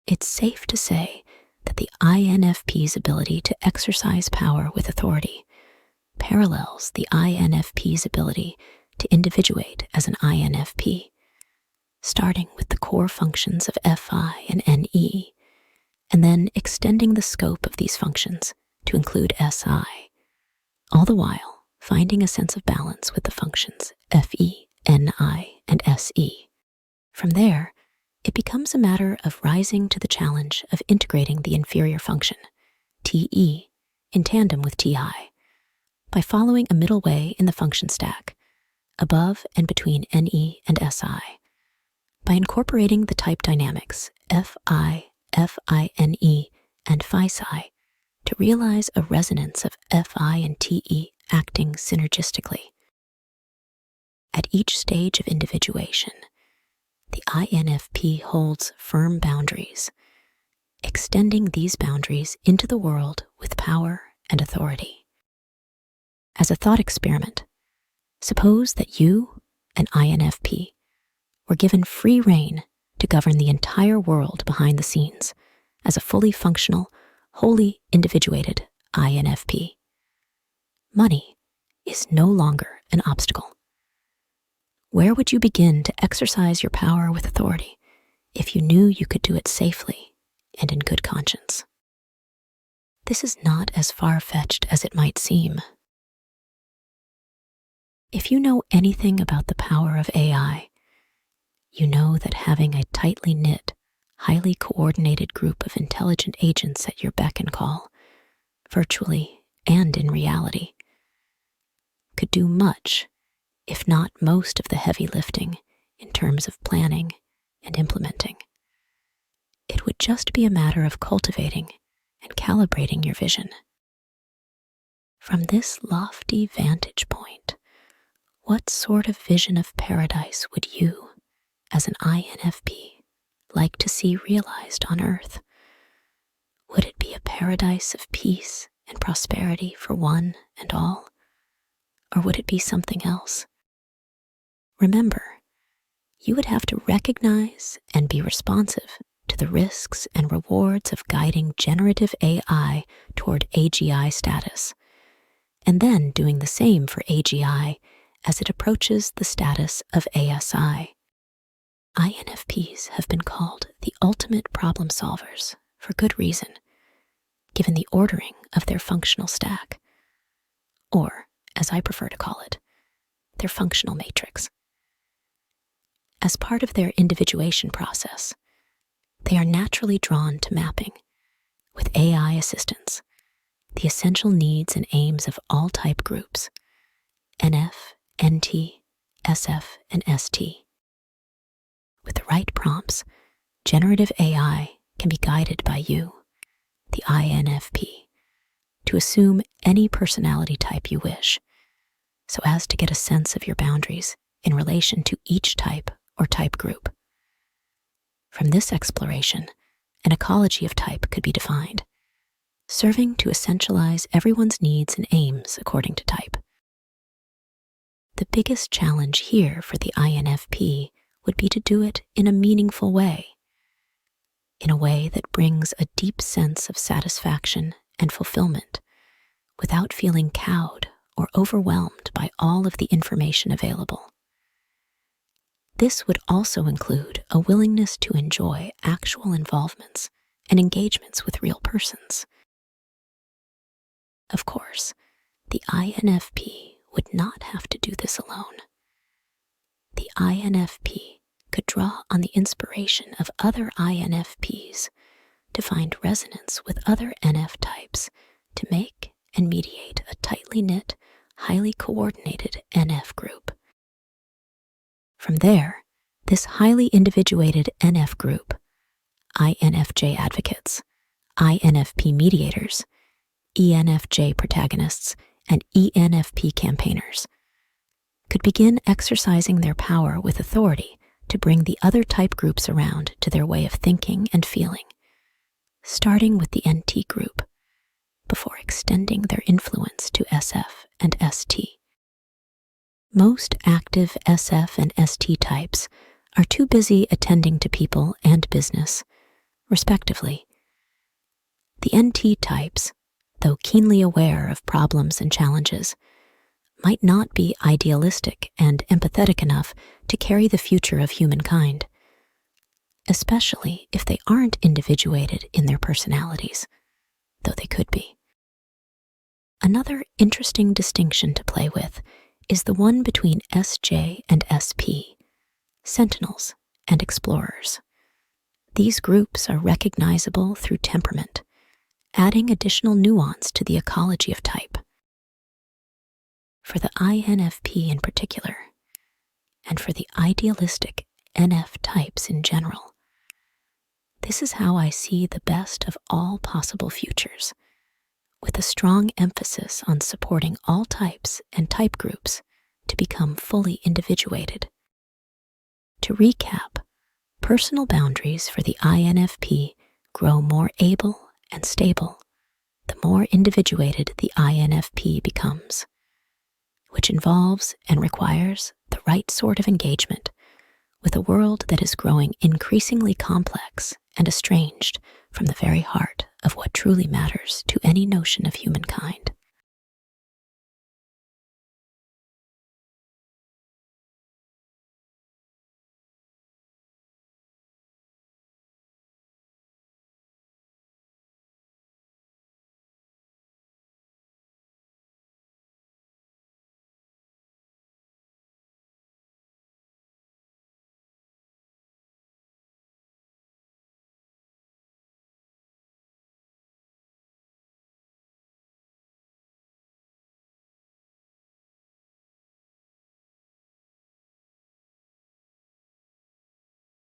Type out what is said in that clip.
It's safe to say that the INFP's ability to exercise power with authority parallels the INFP's ability to individuate as an INFP, starting with the core functions of FI and NE, and then extending the scope of these functions to include SI, all the while finding a sense of balance with the functions FE, NI, and SE. From there, it becomes a matter of rising to the challenge of integrating the inferior function, TE, in tandem with TI, by following a middle way in the function stack, above and between NE and SI, by incorporating the type dynamics FI, FINE, and FISI to realize a resonance of FI and TE acting synergistically. At each stage of individuation, the INFP holds firm boundaries, extending these boundaries into the world with power and authority. As a thought experiment, suppose that you, an INFP, were given free rein to govern the entire world behind the scenes as a fully functional, wholly individuated INFP. Money is no longer an obstacle. Where would you begin to exercise your power with authority if you knew you could do it safely and in good conscience? This is not as far-fetched as it might seem. If you know anything about the power of AI, you know that having a tightly knit, highly coordinated group of intelligent agents at your beck and call, virtually and in reality, could do much, if not most of the heavy lifting in terms of planning and implementing. It would just be a matter of cultivating and calibrating your vision. From this lofty vantage point, what sort of vision of paradise would you, as an INFP, like to see realized on Earth? Would it be a paradise of peace and prosperity for one and all? Or would it be something else? Remember, you would have to recognize and be responsive to the risks and rewards of guiding generative AI toward AGI status, and then doing the same for AGI as it approaches the status of ASI. INFPs have been called the ultimate problem solvers for good reason, given the ordering of their functional stack, or, as I prefer to call it, their functional matrix. As part of their individuation process, they are naturally drawn to mapping, with AI assistance, the essential needs and aims of all type groups, NF, NT, SF, and ST. With the right prompts, generative AI can be guided by you, the INFP, to assume any personality type you wish, so as to get a sense of your boundaries in relation to each type or type group. From this exploration, an ecology of type could be defined, serving to essentialize everyone's needs and aims according to type. The biggest challenge here for the INFP would be to do it in a meaningful way, in a way that brings a deep sense of satisfaction and fulfillment, without feeling cowed or overwhelmed by all of the information available. This would also include a willingness to enjoy actual involvements and engagements with real persons. Of course, the INFP would not have to do this alone. The INFP could draw on the inspiration of other INFPs to find resonance with other NF types to make and mediate a tightly knit, highly coordinated NF group. From there, this highly individuated NF group, INFJ advocates, INFP mediators, ENFJ protagonists, and ENFP campaigners, could begin exercising their power with authority to bring the other type groups around to their way of thinking and feeling, starting with the NT group, before extending their influence to SF and ST. Most active SF and ST types are too busy attending to people and business, respectively. The NT types, though keenly aware of problems and challenges, might not be idealistic and empathetic enough to carry the future of humankind, especially if they aren't individuated in their personalities, though they could be. Another interesting distinction to play with is the one between SJ and SP, sentinels and explorers. These groups are recognizable through temperament, adding additional nuance to the ecology of type. For the INFP in particular, and for the idealistic NF types in general, this is how I see the best of all possible futures, with a strong emphasis on supporting all types and type groups to become fully individuated. To recap, personal boundaries for the INFP grow more able and stable the more individuated the INFP becomes, which involves and requires the right sort of engagement with a world that is growing increasingly complex and estranged from the very heart of what truly matters to any notion of humankind.